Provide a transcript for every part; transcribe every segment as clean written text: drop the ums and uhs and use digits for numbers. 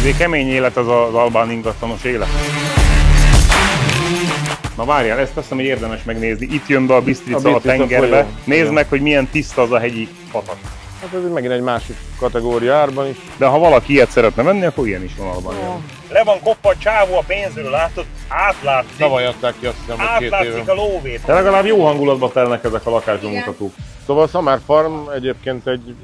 Azért kemény élet az az albán ingatlanos élet. Na várjál, ezt azt hiszem, hogy érdemes megnézni. Itt jön be a Bistrica a tengerbe. Nézd meg, hogy milyen tiszta az a hegyi patak. Hát ez megint egy másik kategória árban is. De ha valaki ilyet szeretne venni, akkor ilyen is van Albániában. Le van kopva a csávó a pénzről, látod? Átlátszik. Tavaly adták ki, azt hiszem, hogy 2 éve. Átlátszik a lóvét. De legalább jó hangulatba telnek ezek a lakásbemutatók. Szóval a Szamárfarm egyébként egy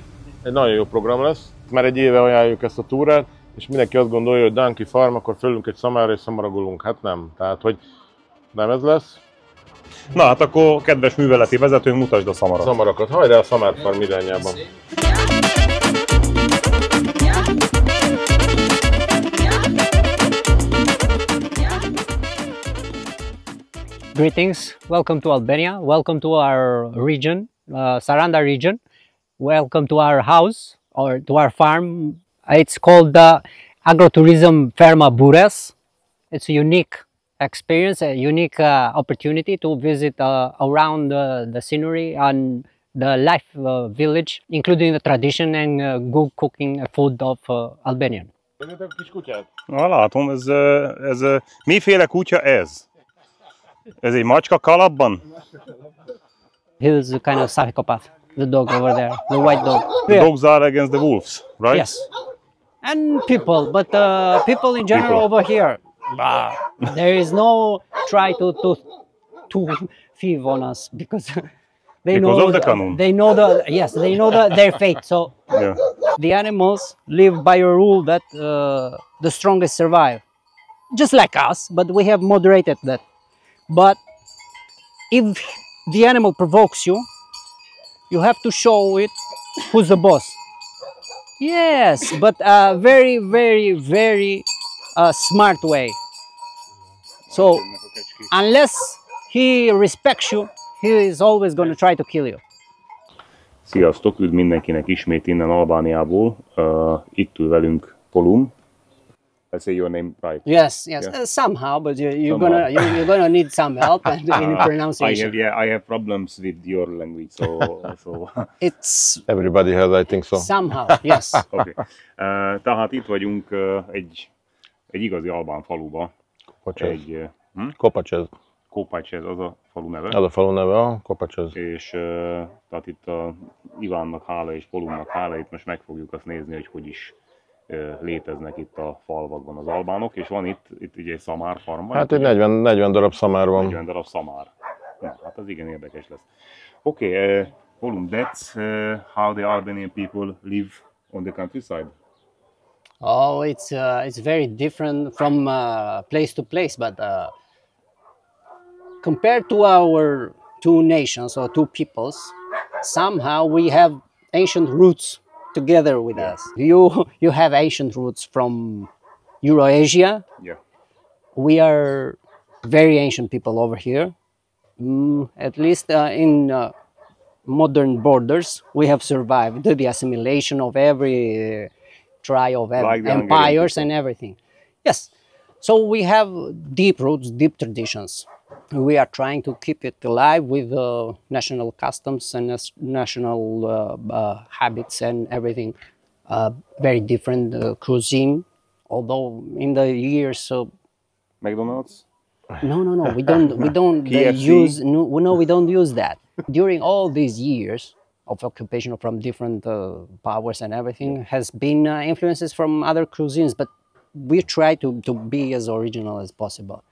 nagyon jó program lesz. Már egy éve ajánljuk ezt a túrát, és mindenki azt gondolja, hogy Donkey Farm, akkor fölünk egy szamárra és szamaragolunk. Hát nem. Tehát, hogy nem ez lesz. Na hát akkor, kedves műveleti vezetőnk, mutasd a szamarat. Szamarakat. Hajrá a Szamárfarm irányában. Greetings, welcome to Albania, welcome to our region, Saranda region. Welcome to our house or to our farm. It's called Agrotourism Ferma Bures. It's a unique experience, a unique opportunity to visit around the scenery and the life village, including the tradition and good cooking food of Albanian. Kis kutyát? Na, látom, ez miféle kutya ez? Ez egy macska kalapban? He's a kind of psychopath, the dog over there, the white dog. The dogs are against the wolves, right? Yes. And people, but people in general over here, there is no try to thieve on us because they know of the canon. They know their fate. So Yeah. the animals live by a rule that the strongest survive, just like us. But we have moderated that. But if the animal provokes you, you have to show it who's the boss. Yes, but a very, very, very smart way. So unless he respects you, he is always going to try to kill you. Sziasztok, üdv mindenkinek ismét innen Albániából. Itt ül velünk Polum. I say your name right. Yes, Yeah. somehow, but you're gonna need some help in pronunciation. I have problems with your language, so. It's Everybody has, I think so. somehow, yes. Okay. Tehát itt vagyunk egy igazi albán faluba. Kopacsez. Kopacsez az a falu neve. Az a falu neve, a Kopacsez. És tehát itt a Ivánnak hála és Polumnak hála, itt most meg fogjuk azt nézni, hogy is léteznek itt a falvakban az albánok, és van itt ugye egy szamárfarm. Hát egy 40 darab szamár van. 40 darab szamár. Na, hát az igen érdekes lesz. Okay, Polum, that's how the Albanian people live on the countryside. Oh, it's very different from place to place, but compared to our two nations or two peoples, somehow we have ancient roots together with us. You have ancient roots from Eurasia. Yeah. We are very ancient people over here. At least in modern borders, we have survived the assimilation of every tribe of Like the empires and everything. Yes. So we have deep roots, deep traditions. We are trying to keep it alive with national customs and national habits and everything. Very different cuisine, although in the years. McDonald's? No. We don't use. No, we don't use that. During all these years of occupation from different powers and everything, has been influences from other cuisines, but we try to be as original as possible.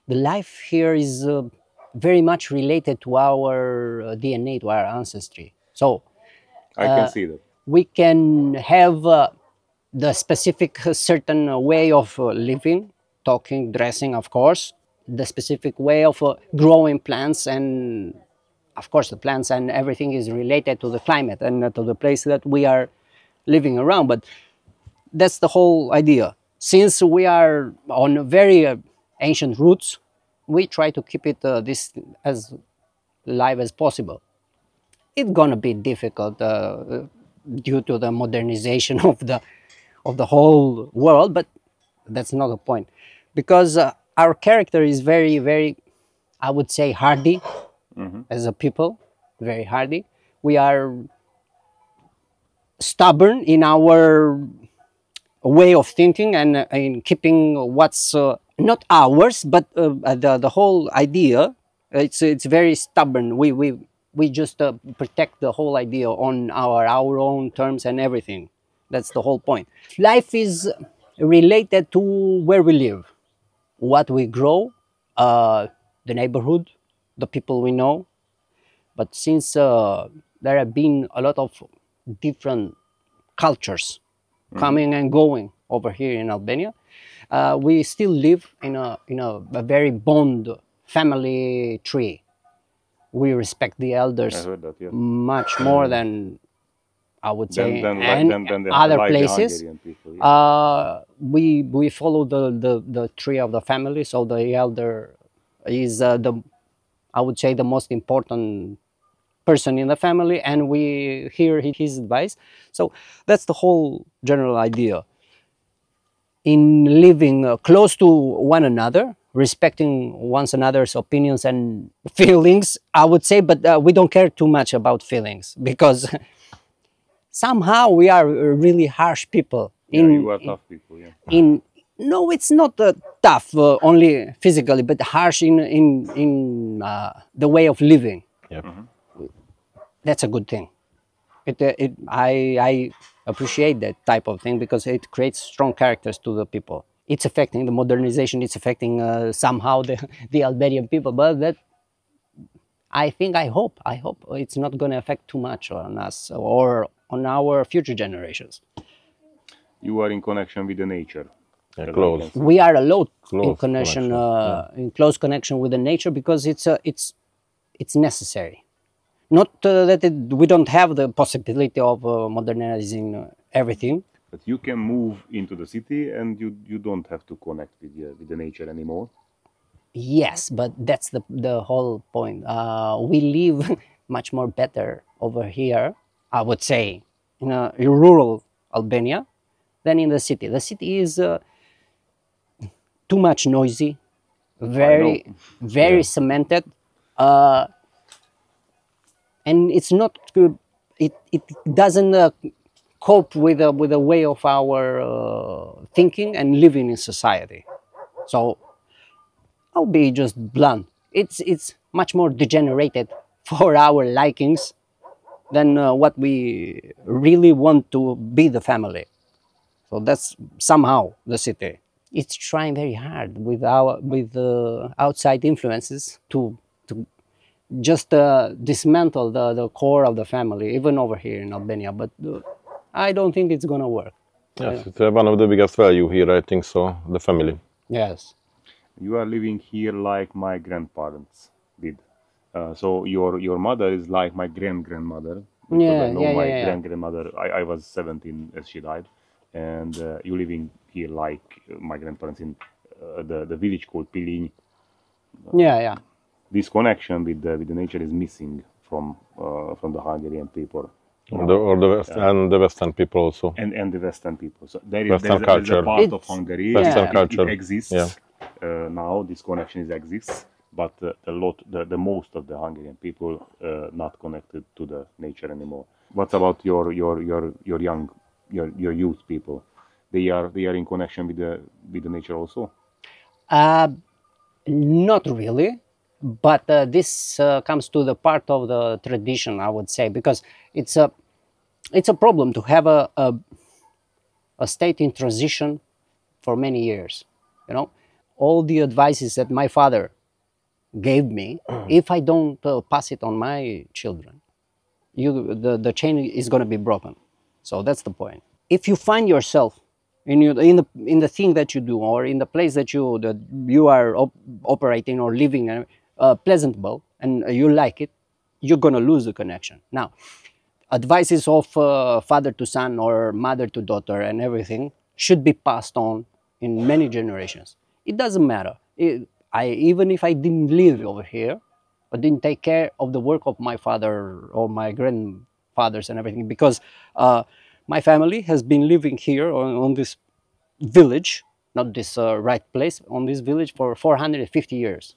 The life here is very much related to our DNA, to our ancestry. So I can see that. we can have the specific certain way of living, talking, dressing, of course, the specific way of growing plants, and of course the plants and everything is related to the climate and to the place that we are living around. But that's the whole idea. Since we are on very ancient roots, we try to keep it this as live as possible. It's gonna be difficult due to the modernization of the whole world, but that's not the point, because our character is very, very, I would say, hardy. As a people, very hardy. We are stubborn in our way of thinking and in keeping what's not ours, but the whole idea. It's very stubborn. We just protect the whole idea on our own terms and everything. That's the whole point. Life is related to where we live, what we grow, the neighborhood, the people we know. But since there have been a lot of different cultures coming and going over here in Albania, we still live in a very bond family tree. We respect the elders much more than I would say than other places. We follow the tree of the family, so the elder is I would say the most important person in the family, and we hear his advice. So that's the whole general idea. In living close to one another, respecting one another's opinions and feelings, I would say, but we don't care too much about feelings because somehow we are really harsh people. You are tough people, yeah. No, it's not tough only physically, but harsh in the way of living. Yep. That's a good thing. I appreciate that type of thing because it creates strong characters to the people. It's affecting the modernization. It's affecting somehow the Albanian people, but that I hope it's not going to affect too much on us or on our future generations. You are in connection with the nature. Yeah, close. We are a lot in connection, in close connection with the nature because it's necessary. Not that we don't have the possibility of modernizing everything. But you can move into the city and you don't have to connect with the nature anymore. Yes, but that's the whole point. We live much more better over here, I would say, in rural Albania than in the city. The city is too much noisy, very cemented, and it's not good. It doesn't cope with the way of our thinking and living in society. So I'll be just blunt. It's much more degenerated for our likings than what we really want to be the family. So that's somehow the city. It's trying very hard with outside influences to just dismantle the core of the family, even over here in Albania. But I don't think it's gonna work. Yes, it's one of the biggest value here, I think so, the family. Yes. You are living here like my grandparents did. So your mother is like my grandmother. Yeah, I know my grandmother. I was 17 as she died, and you living here like my grandparents in the village called Pilin. Yeah. This connection with the nature is missing from the Hungarian people. And the Western people also. And the Western people. So there is Western culture. There's a part of Hungary. Western culture. It exists. Yeah. Now this connection exists, but the most of the Hungarian people not connected to the nature anymore. What about your youth people? They are in connection with the nature also. Not really, but this comes to the part of the tradition, I would say, because it's a problem to have a state in transition for many years. You know, all the advices that my father gave me, if I don't pass it on my children, the chain is going to be broken. So that's the point. If you find yourself in the thing that you do, or in the place that you are operating or living pleasantable, and you like it, you're going to lose the connection. Now, advices of father to son or mother to daughter and everything should be passed on in many generations. It doesn't matter. Even if I didn't live over here, I didn't take care of the work of my father or my grandfathers and everything, because my family has been living here on this village, not this right place, on this village for 450 years.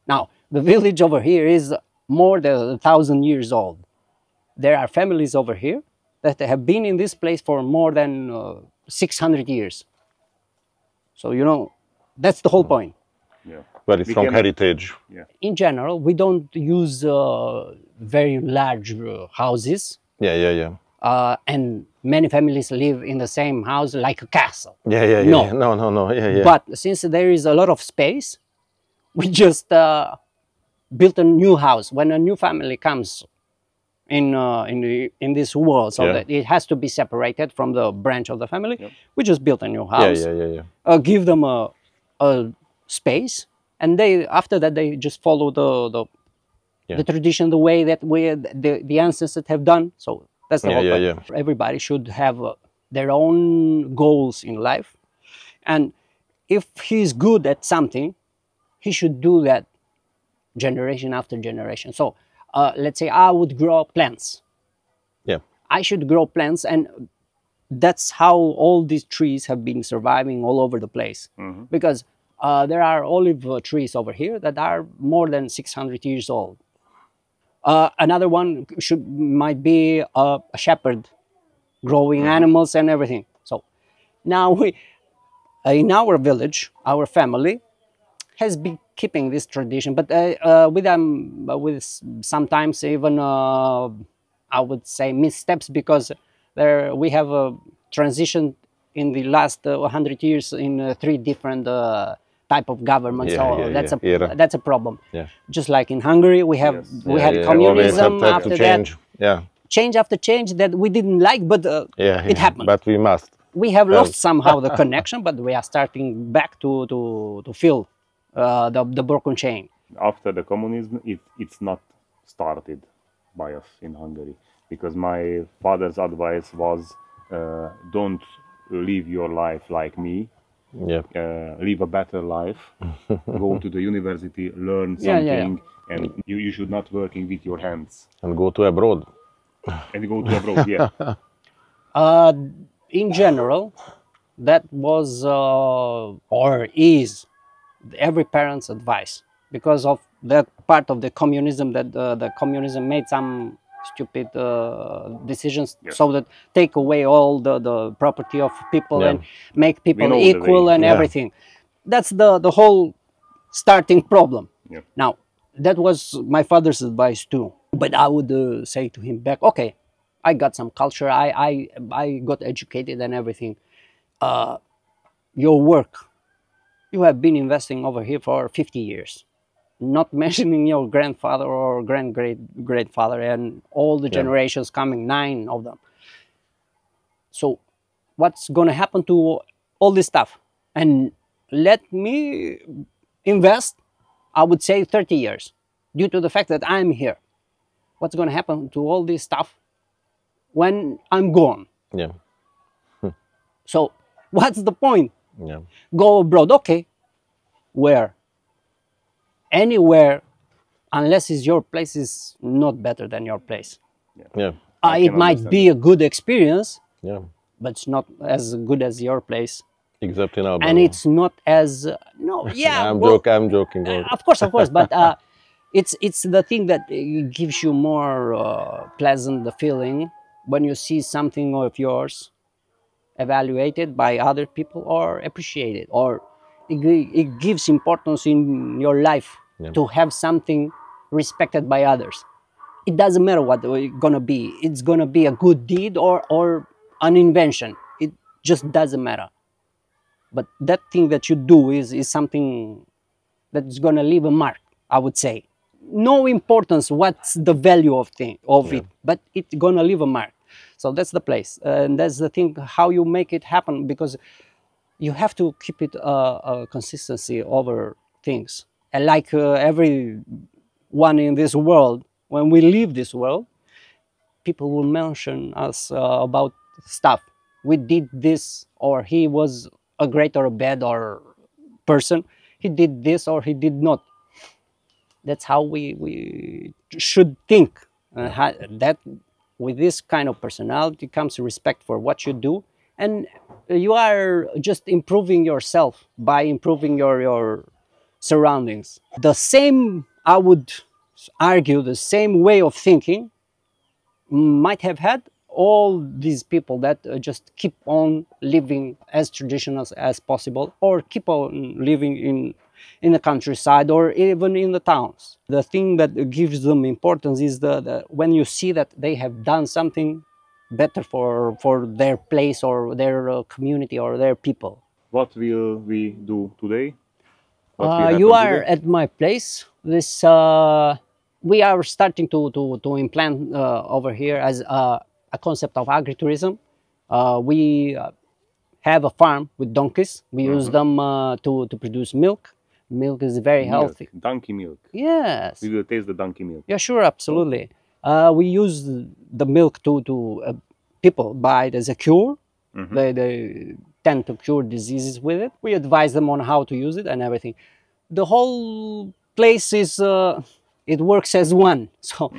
Now, the village over here is more than 1,000 years old. There are families over here that have been in this place for more than 600 years. So, you know, that's the whole point. Yeah. Very strong heritage. Yeah. In general, we don't use very large houses. And many families live in the same house like a castle. No. But since there is a lot of space, we just built a new house. When a new family comes in this world, so that it has to be separated from the branch of the family, we just built a new house. Give them a space, and after that they just follow the tradition, the way that the ancestors have done. So that's the whole point. Everybody should have their own goals in life, and if he's good at something, he should do that generation after generation. So let's say I would grow plants. I should grow plants, and that's how all these trees have been surviving all over the place. Because there are olive trees over here that are more than 600 years old. Another one might be a shepherd growing animals and everything. So now in our village, our family has been keeping this tradition, but with sometimes even I would say missteps, because we have a transition in the last 100 years in 3 different type of government. That's a problem. Just like in Hungary, we had communism. After change. Change after change that we didn't like, but it happened. But we must. We have lost somehow the connection, but we are starting back to feel the broken chain. After the communism, it's not started by us in Hungary, because my father's advice was, don't live your life like me. Live a better life. Go to the university, learn something, and you should not working with your hands. And go to abroad. And go to abroad, In general, that was or is every parent's advice, because of that part of the communism, that the communism made some stupid decisions, so that take away all the property of people and make people equal and everything. That's the whole starting problem. Now, that was my father's advice too. But I would say to him back, okay, I got some culture, I got educated and everything. Your work, you have been investing over here for 50 years. Not mentioning your grandfather or great-grandfather and all the generations coming, 9 of them. So what's going to happen to all this stuff? And let me invest, I would say 30 years, due to the fact that I'm here. What's going to happen to all this stuff when I'm gone? So what's the point? Go abroad, okay. Where? Anywhere, unless it's your place, is not better than your place. It might be a good experience, but it's not as good as your place. Except in Albania. And it's not as I'm joking. Of course, but it's the thing that gives you more pleasant feeling when you see something of yours evaluated by other people or appreciated, or it gives importance in your life to have something respected by others. It doesn't matter what it's gonna be. It's gonna be a good deed or an invention. It just doesn't matter. But that thing that you do is something that's gonna leave a mark, I would say. No importance what's the value of it, but it's gonna leave a mark. So that's the place, and that's the thing, how you make it happen, because you have to keep it a consistency over things. And like everyone in this world, when we leave this world, people will mention us about stuff. We did this, or he was a great or a bad or person. He did this or he did not. That's how we should think. That with this kind of personality comes respect for what you do, and you are just improving yourself by improving your surroundings. The same, I would argue, the same way of thinking might have had all these people that just keep on living as traditional as possible, or keep on living in the countryside or even in the towns. The thing that gives them importance is when you see that they have done something better for their place or their community or their people. What will we do today? You are at my place. This we are starting to implant over here as a concept of agritourism. We have a farm with donkeys. We use them to produce milk. Milk is very healthy. Donkey milk. Yes. We will taste the donkey milk. Yeah, sure, absolutely. We use the milk to people buy it as a cure. They tend to cure diseases with it. We advise them on how to use it and everything. The whole place is it works as one. So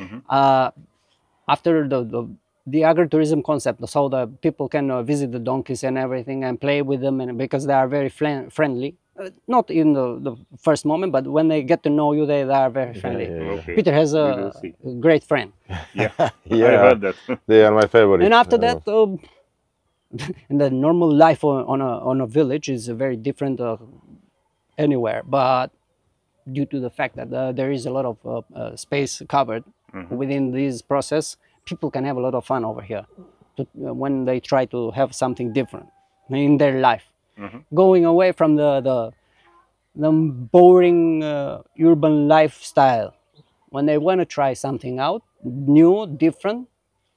after the agritourism concept, so the people can visit the donkeys and everything and play with them, and because they are very friendly. Not in the first moment, but when they get to know you, they are very friendly. Okay. Peter has a great friend. Yeah, I heard that. They are my favorite. And after that, and the normal life on a village is very different anywhere. But due to the fact that there is a lot of space covered within this process, people can have a lot of fun over here when they try to have something different in their life. Going away from the boring urban lifestyle. When they want to try something out, new, different,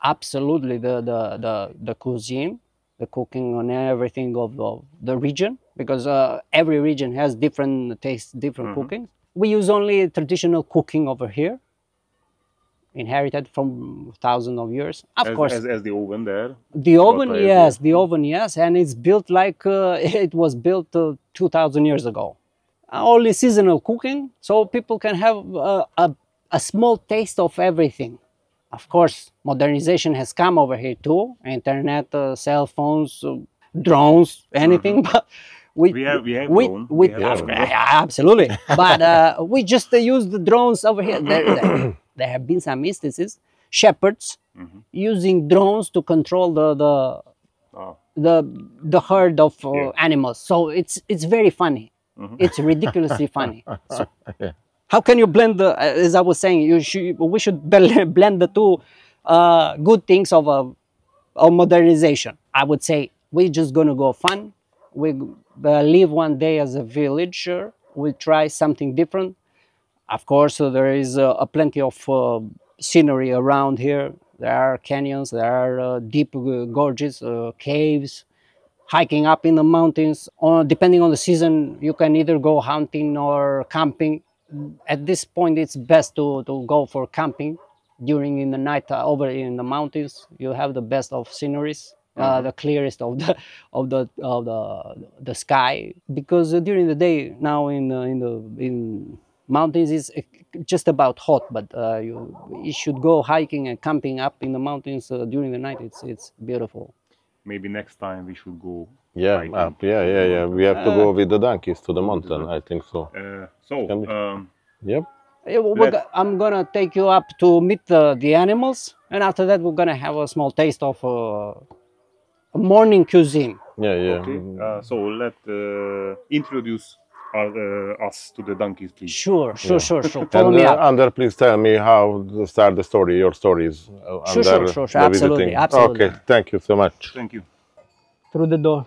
absolutely the cuisine, the cooking and everything of the region, because every region has different tastes, different cooking. We use only traditional cooking over here, inherited from thousands of years. Of course, as the oven there. The oven, yes, the oven, yes, and it's built like it was built 2,000 years ago. Only seasonal cooking, so people can have a small taste of everything. Of course, modernization has come over here too. Internet, cell phones, drones, anything. But we have drones. Absolutely. But we just use the drones over here. There have been some instances, shepherds using drones to control the herd of animals. So it's very funny. It's ridiculously funny. So, how can you blend as I was saying, we should blend the two good things of modernization. I would say we're just gonna go fun. We live one day as a villager. We try something different. Of course, there is plenty of scenery around here. There are canyons, there are deep gorges, caves, hiking up in the mountains. Depending on the season, you can either go hunting or camping. At this point, it's best to go for camping during in the night over in the mountains. You have the best of sceneries, the clearest of the sky. Because during the day now in mountains is just about hot, but you should go hiking and camping up in the mountains during the night. It's beautiful. Maybe next time we should go. Yeah, yeah. We have to go with the donkeys to the mountain. I think so. Yep. I'm gonna take you up to meet the animals, and after that we're gonna have a small taste of a morning cuisine. Yeah. Okay. So let's introduce us to the donkeys, please. Sure. Follow me up. Ander, please tell me how to start the story, your stories. Sure. Absolutely. Okay, thank you so much. Thank you. Through the door.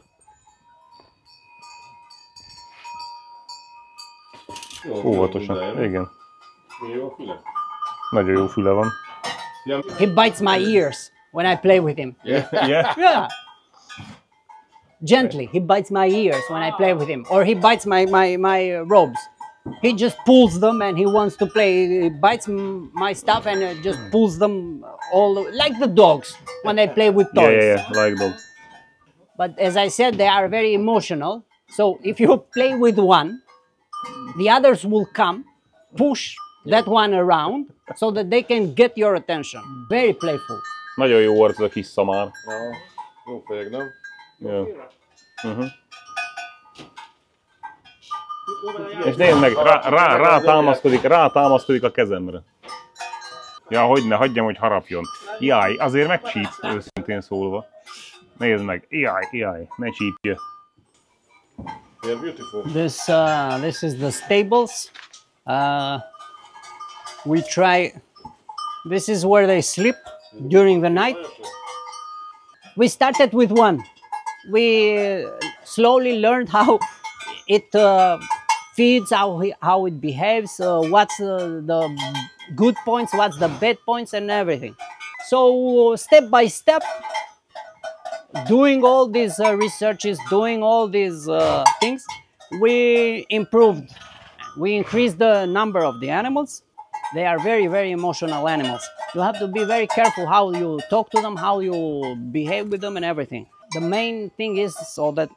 Óvatosan. Igen. Nagyon jó füle van. He bites my ears when I play with him. Yeah. Gently, he bites my ears when I play with him, or he bites my robes. He just pulls them and he wants to play. He bites my stuff and just pulls them all, like the dogs when they play with toys. Yeah, like dogs. But as I said, they are very emotional. So if you play with one, the others will come, push that one around so that they can get your attention. Very playful. Nagyon jó volt ez a kis szamár. Jó fejek, nem? Ja. És nézd meg, rátámaszkodik a kezemre. Ja, hogyne, hagyjam, hogy harapjon. Jaj, azért megcsíp őszintén. Én szólva. Nézd meg, jaj, ne csípje. They're beautiful. This is the stables. We try. This is where they sleep during the night. We started with one. We slowly learned how it feeds, how it behaves, what's the good points, what's the bad points, and everything. So step by step, doing all these researches, doing all these things, we improved. We increased the number of the animals. They are very, very emotional animals. You have to be very careful how you talk to them, how you behave with them and everything. The main thing is so that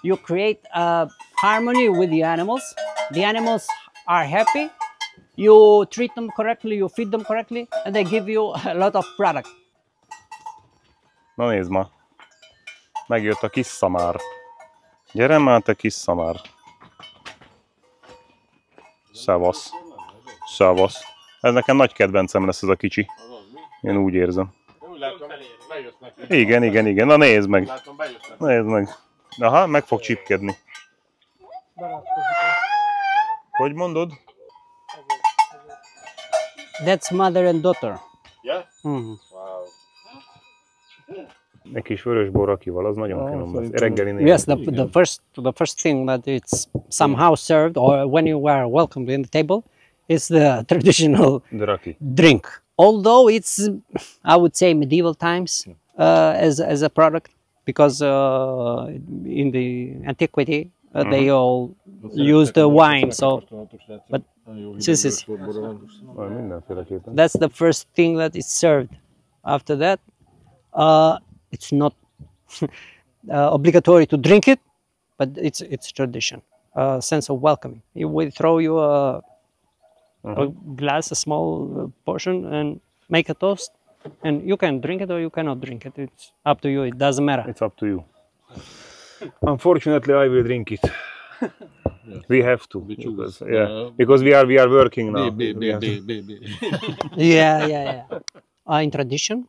you create a harmony with the animals. The animals are happy. You treat them correctly, you feed them correctly, and they give you a lot of product. Na nézd ma. Megjött a kis szamár. Gyere már, te kis szamár. Szevasz. Szevasz. Ez nekem nagy kedvencem lesz ez a kicsi. Én úgy érzem. Igen. Na nézd meg. Nézd meg. Aha, meg fog csipkedni. Hogy mondod? That's mother and daughter. Yeah? Mm-hmm. Wow. Egy kis vörösbor rakival, az nagyon finom lesz. Reggelinél. Yes, the first thing that it's somehow served, or when you are welcomed in the table, is the traditional drink. Although it's, I would say, medieval times as a product, because in the antiquity they all used the wine. So, but this is that's the first thing that is served. After that, it's not obligatory to drink it, but it's tradition, a sense of welcoming. We throw you a glass, a small portion, and make a toast, and you can drink it or you cannot drink it. It's up to you. It doesn't matter. It's up to you. Unfortunately, I will drink it. We have to, because we are working now. Yeah. In tradition,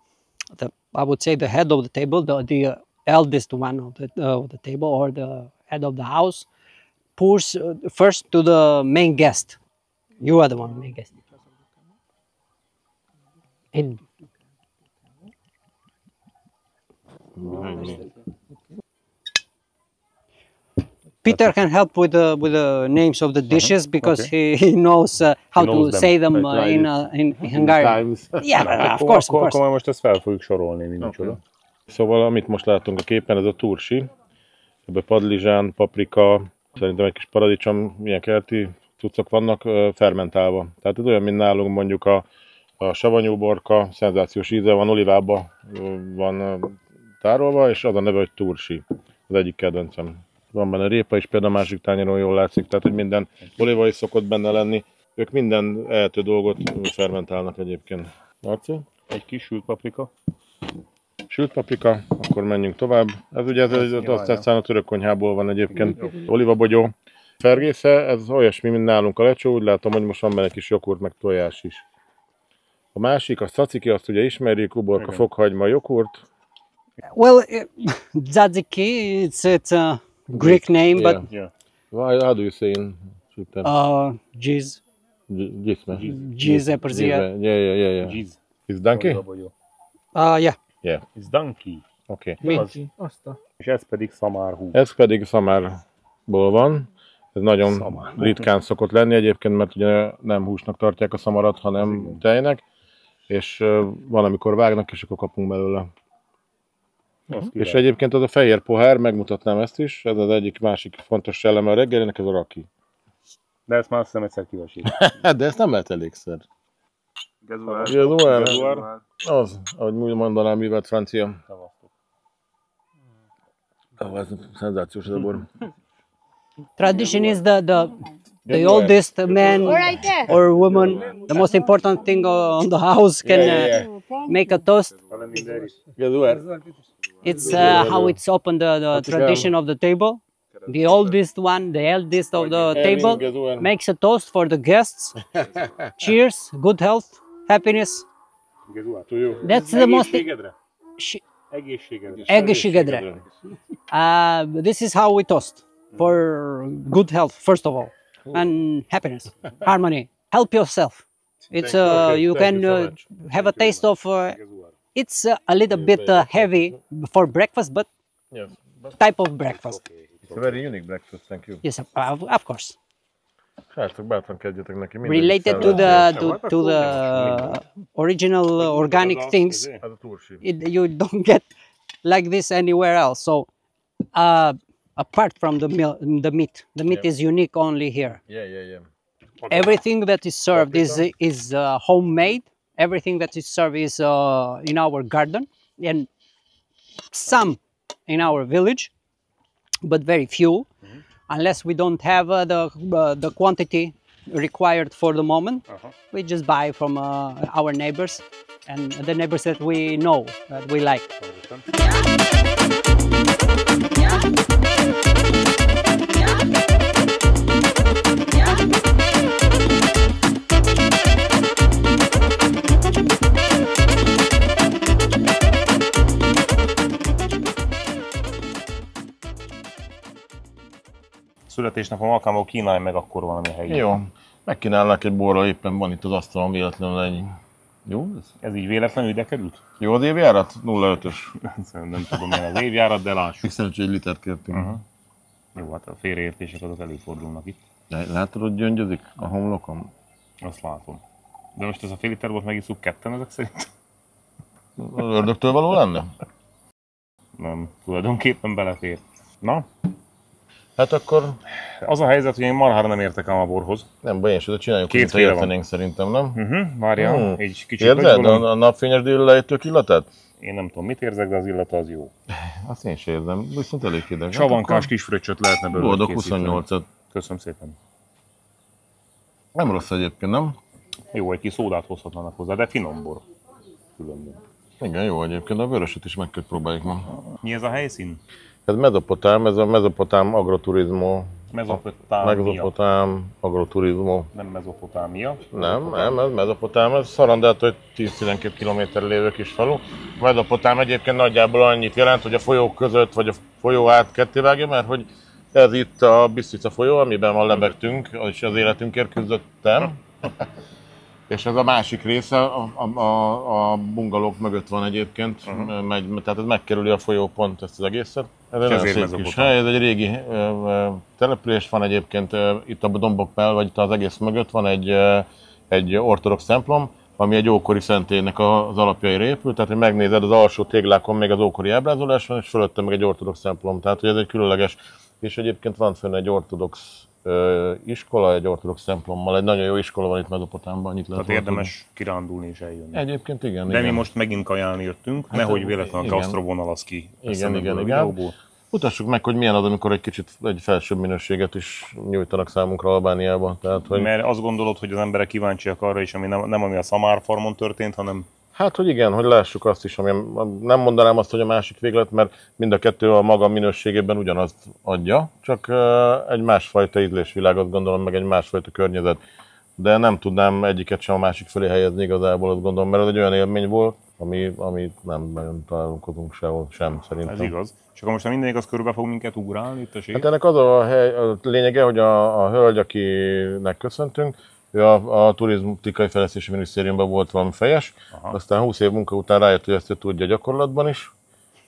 I would say the head of the table, the eldest one of the table, or the head of the house, pours first to the main guest. You are the one main guest. And Peter can help with the names of the dishes because he knows how to say them in Hungarian. Yeah, of course. Akkor most ezt fel fogjuk sorolni, mindcsoda. Szóval amit most látunk a képen, ez a tursi. Ebben padlizsán, paprika, szerintem egy kis paradicsom, milyen keleti cuccok vannak fermentálva. Tehát ez olyan, mint nálunk mondjuk a savanyúborka, szenzációs íze van, olivába van tárolva, és az a neve, hogy tursi. Az egyik kedvencem. Van benne répa is, például a másik tányéron jól látszik, tehát hogy minden olíva is szokott benne lenni. Ők minden ehető dolgot fermentálnak egyébként. Marci? Egy kis sült paprika. Sült paprika, akkor menjünk tovább. Ez ugye azt tetszán a török konyhából van egyébként. Olivabogyó. Fergésze, ez olyasmi, mint nálunk a lecsó, úgy látom, hogy most van benne egy kis joghurt, meg tojás is. A másik, a tzatziki, azt ugye ismerjük, uborka, fokhagyma, joghurt. Well, tzatziki, it's a Greek name, but How do you say in Giz. Giz, Yeah. Giz. It's donkey? Yeah. It's donkey. Okay. És ez pedig szamárhú. Ez pedig szamárból van. Ez nagyon ritkán szokott lenni egyébként, mert ugye nem húsnak tartják a szamarat, hanem tejnek. És van, amikor vágnak, és akkor kapunk belőle. És egyébként az a fehér pohár, megmutatnám ezt is, ez az egyik másik fontos eleme a reggelinek, ez a raki. De ezt már azt hiszem egyszer kivasít. De ezt nem lehet elégszer. Gazuár. Az, ahogy mondanám, művelt francia. Ez szenzációs ez a bor. Tradition is the oldest man or woman, the most important thing on the house can make a toast. It's how it's opened the tradition of the table. The oldest one, the eldest of the table, makes a toast for the guests. Cheers, good health, happiness. That's the most. Egészségedre. This is how we toast for good health, first of all, and happiness, harmony. Help yourself. It's you can have a taste of. It's a little bit heavy for breakfast, but Yes. type of breakfast. It's a very unique breakfast, thank you. Yes, of course. Srácok, bátran kezdjetek neki. Related to the original organic things, Ez a túlsív. you don't get like this anywhere else. So, apart from the meat, the meat is unique only here. Yeah. Everything that is served is homemade. Everything that is served is in our garden, and some in our village, but very few, unless we don't have the quantity required for the moment. We just buy from our neighbors and the neighbors that we know, that we like. Születésnapom alkalmából kínálj meg akkor valami helyi. Jó, megkínálnak egy borra, éppen van itt az asztalon véletlenül egy... Jó ez? Ez így véletlenül ide került? Jó az évjárat? 0,5-ös. Nem tudom milyen az évjárat, de lássuk. Szerencsé, hogy litert kértünk. Jó, hát a félreértések azok előfordulnak itt. Látod, hogy gyöngyözik a homlokom? Azt látom. De most ez a fél liter volt megisszuk ketten ezek szerint? Az ördögtől való lenne? Nem, tulajdonképpen belefér. Na? Hát akkor... Az a helyzet, hogy én marhára nem értek ám a borhoz. Nem baj, és csináljuk, Két mint ha féle értenénk szerintem, nem? Várja, egy kicsit Érzed megbolom. a napfényes délelejtők illatát? Én nem tudom, mit érzek, de az illata az jó. Azt én sem érzem, viszont elég hideg. Savankás kis fröccsöt lehetne belőle Boldog készíteni. 28-at. Köszönöm szépen. Nem rossz egyébként, nem? Jó, egy kis szódát hozhatnának hozzá, de finom bor. Különben. Igen, jó egyébként, a vöröset is meg kell próbáljuk ma. Mi ez a helyszín? Ez Mezopotám, ez a Mezopotám agroturizmo. Mezopotámia. Agroturizmo. Nem Mezopotámia. Nem, ez Mezopotám, ez Szarandától 10-12 km lévő kis falu. Mezopotám egyébként nagyjából annyit jelent, hogy a folyók között, vagy a folyó át kettévágja, mert hogy ez itt a Bistrica folyó, amiben ma lebegtünk, és az életünkért küzdöttem. És ez a másik része, a bungalók mögött van egyébként, tehát ez megkerüli a folyópont, ezt az egészet. Ez egy nagyon szép kis hely, ez egy régi település, van egyébként itt a dombok mellett, vagy itt az egész mögött van egy ortodox templom, ami egy ókori szentélynek az alapjaira épült, tehát hogy megnézed, az alsó téglákon még az ókori ábrázolás van, és fölötte meg egy ortodox templom, tehát hogy ez egy különleges, és egyébként van fönn egy ortodox iskola, egy ortodox templommal, egy nagyon jó iskola van itt Mezopotámban, annyit lehet. Tehát érdemes kirándulni és eljönni. Egyébként igen. De mi most megint kajálni jöttünk, hát nehogy véletlenül a gasztrovonal az ki. Igen. Mutassuk meg, hogy milyen az, amikor egy kicsit egy felsőbb minőséget is nyújtanak számunkra Albániában. Tehát, hogy... Mert azt gondolod, hogy az emberek kíváncsiak arra is, ami nem ami a Szamárfarmon történt, hanem... Hát, hogy igen, hogy lássuk azt is, ami nem mondanám azt, hogy a másik véglet, mert mind a kettő a maga minőségében ugyanazt adja, csak egy másfajta ízlésvilág, azt gondolom, meg egy másfajta környezet. De nem tudnám egyiket sem a másik felé helyezni igazából, azt gondolom, mert ez egy olyan élmény volt, ami nem nagyon találkozunk sehol sem szerintem. Ez igaz. És akkor most a mindenik az körbe fog minket ugrálni, tessék? Hát ennek az a lényege, hogy a hölgy, akinek köszöntünk, ő a turizmutikai fejlesztési minisztériumban volt valami fejes, aztán 20 év munka után rájött, hogy ezt ő tudja gyakorlatban is.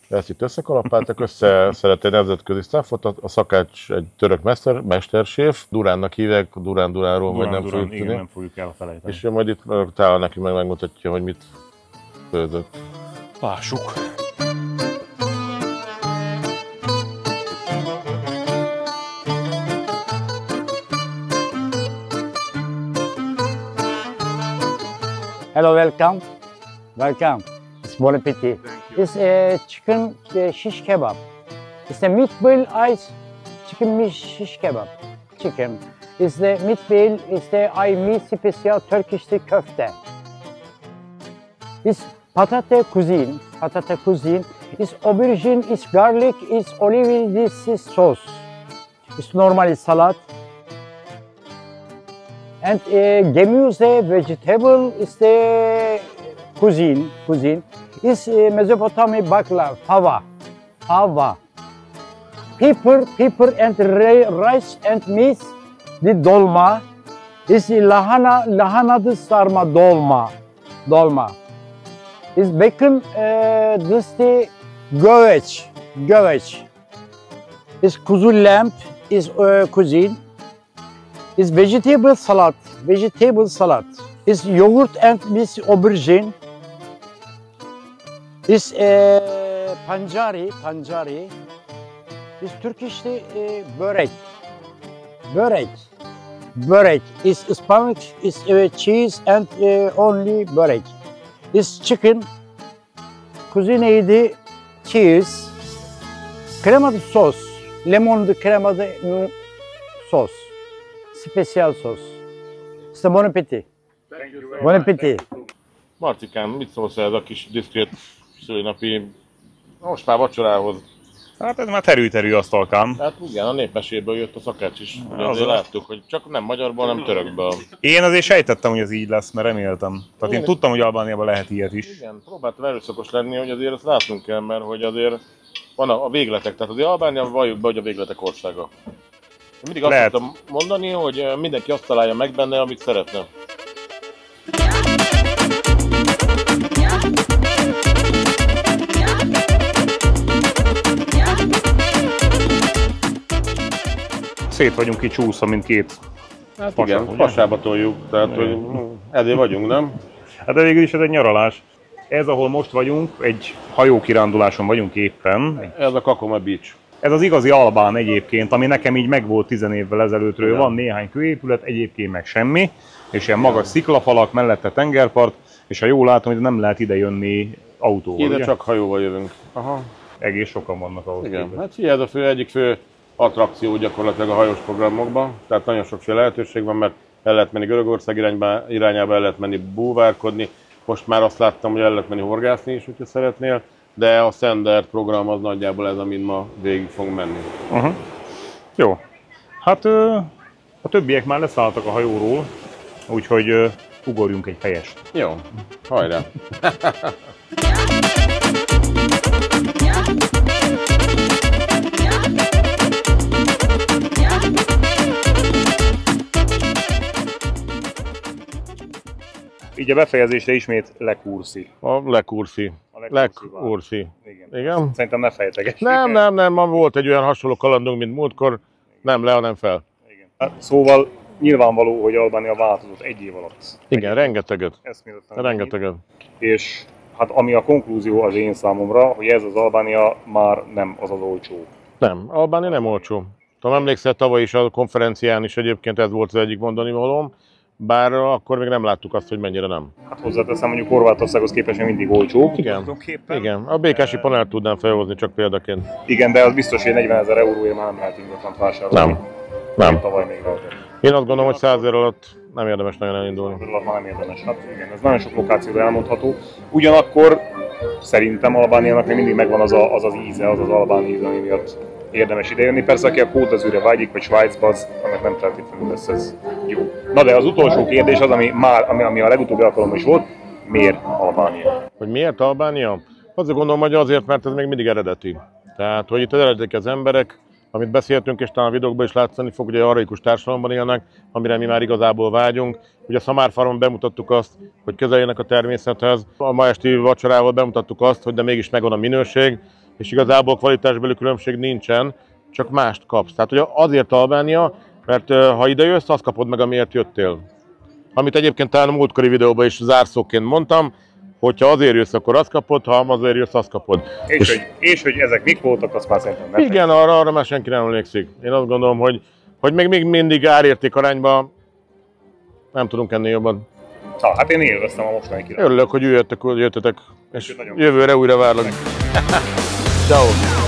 Ezt itt összekalapáltak, összeszedett egy nemzetközi staffot, a szakács egy török mesterséf, Duránnak hívják, Duráról, vagy nem fogjuk tudni. Nem fogjuk elfelejteni. És majd itt talán neki megmutatja, hogy mit főzött. Lássuk! Hello, welcome. Welcome. It's bon appetit. It's a chicken shish kebab. It's the meatball ice chicken shish kebab. Chicken. It's the meatball. It's the meat special Turkish köfte. It's patate cuisine. Patate cuisine. It's aubergine. It's garlic. It's olive. This is sauce. It's normally salad. And gemuse vegetable is the cuisine. is Mesopotamia baklava, hava. Pepper and rice and meat, the dolma. Is lahana sarma dolma. Is bacon, this the göveç. Is kuzu lamb, is cuisine. Is vegetable salad. Is yogurt and Miss aubergine. Is panjari. Is Turkish börek. Is Spanish is cheese and only börek. Is chicken. Cuisine cheese. Cremalı sos. Limonlu cremalı sos. Special sos. It's bon appétit. Bon appétit. Marcikám, mit szólsz ez a kis diszkrét szülinapi, most már vacsorához? Hát ez már terű asztalkám. Hát igen, a népmeséből jött a szakács is. Azért láttuk, hogy csak nem magyarból, nem törökből. Én azért sejtettem, hogy ez így lesz, mert reméltem. Tehát én tudtam, hogy Albániában lehet ilyet is. Igen, próbáltam erőszakos lenni, hogy azért azt látnunk kell, mert hogy azért van a végletek. Tehát azért Albániában valljuk be, hogy a végletek országa. Én mindig azt szoktam mondani, hogy mindenki azt találja meg benne, amit szeretne. Szét vagyunk kicsúszva, mint két hát igen, pasába toljuk, tehát hogy ezért vagyunk, nem? Hát de végül is ez egy nyaralás. Ez, ahol most vagyunk, egy hajókiránduláson vagyunk éppen. Ez a Kakoma Beach. Ez az igazi Albán egyébként, ami nekem így megvolt 10 évvel ezelőttről. Van néhány kőépület, egyébként meg semmi, és ilyen magas sziklafalak, mellette tengerpart, és ha jól látom, hogy nem lehet ide jönni autóval. Ide ugye? Csak hajóval jövünk. Aha. Egész sokan vannak ahhoz. Igen, hát figyelj, ez egyik fő attrakció gyakorlatilag a hajós programokban, tehát nagyon sokféle lehetőség van, mert el lehet menni Görögország irányába, el lehet menni búvárkodni, most már azt láttam, hogy el lehet menni horgászni is, hogyha szeretnél, de a standard program az nagyjából ez, amin ma végig fog menni. Jó, hát a többiek már leszálltak a hajóról, úgyhogy ugorjunk egy helyest. Jó, hajrá! Így a befejezésre ismét lekursi. A lekursi. Lekursi. Igen. Szerintem ne fejteges. Nem, ma volt egy olyan hasonló kalandunk, mint múltkor. Nem le, hanem fel. Igen. Hát, szóval nyilvánvaló, hogy Albánia változott egy év alatt. Igen, rengeteget. Rengeteget. És hát ami a konklúzió az én számomra, hogy ez az Albánia már nem az olcsó. Nem, Albánia nem olcsó. Talán emlékszel, tavaly is a konferencián is egyébként ez volt az egyik mondani valóm. Bár akkor még nem láttuk azt, hogy mennyire nem. Hát hozzáteszem, mondjuk Horvátországhoz képest mindig olcsó. Igen. A békási panelt tudnám felhozni csak példaként. Igen, de az biztos, hogy 40 000 euróért már nem lehet ingatlant vásárolni. Nem. Tavaly még rajta. Én azt gondolom, hogy 100 000 alatt nem érdemes nagyon elindulni. 100 000 alatt már nem érdemes. Hát igen, ez nagyon sok lokációra elmondható. Ugyanakkor szerintem Albániának még mindig megvan az az íze, az albán íze, ami miatt érdemes idejönni. Persze, aki a Côte d'Azurre vágyik, vagy Svájcba, az annak nem feltétlenül lesz ez jó. Na de az utolsó kérdés az, ami a legutóbbi alkalommal is volt, miért Albánia? Hogy miért Albánia? Azért gondolom, hogy azért, mert ez még mindig eredeti. Tehát, hogy itt az eredeti az emberek, amit beszéltünk, és talán a videókban is látszani fog, hogy egy archaikus társadalomban élnek, amire mi már igazából vágyunk. Ugye a Szamárfarmon bemutattuk azt, hogy közel jönnek a természethez. A ma esti vacsorával bemutattuk azt, hogy de mégis megvan a minőség, és igazából kvalitásbeli különbség nincsen, csak mást kapsz. Tehát ugye azért Albánia, mert ha ide jössz, azt kapod meg, amiért jöttél. Amit egyébként talán a múltkori videóban is zárszóként mondtam, hogyha azért jössz, akkor azt kapod, ha azért jössz, azt kapod. És hogy ezek mik voltak, azt már szerintem nem. Igen, arra már senki nem emlékszik. Én azt gondolom, hogy még mindig árérték arányban nem tudunk ennél jobban. Hát én élveztem a mostani kirándulást. Örülök, hogy jöttetek, és jövőre újra várlak. Ciao.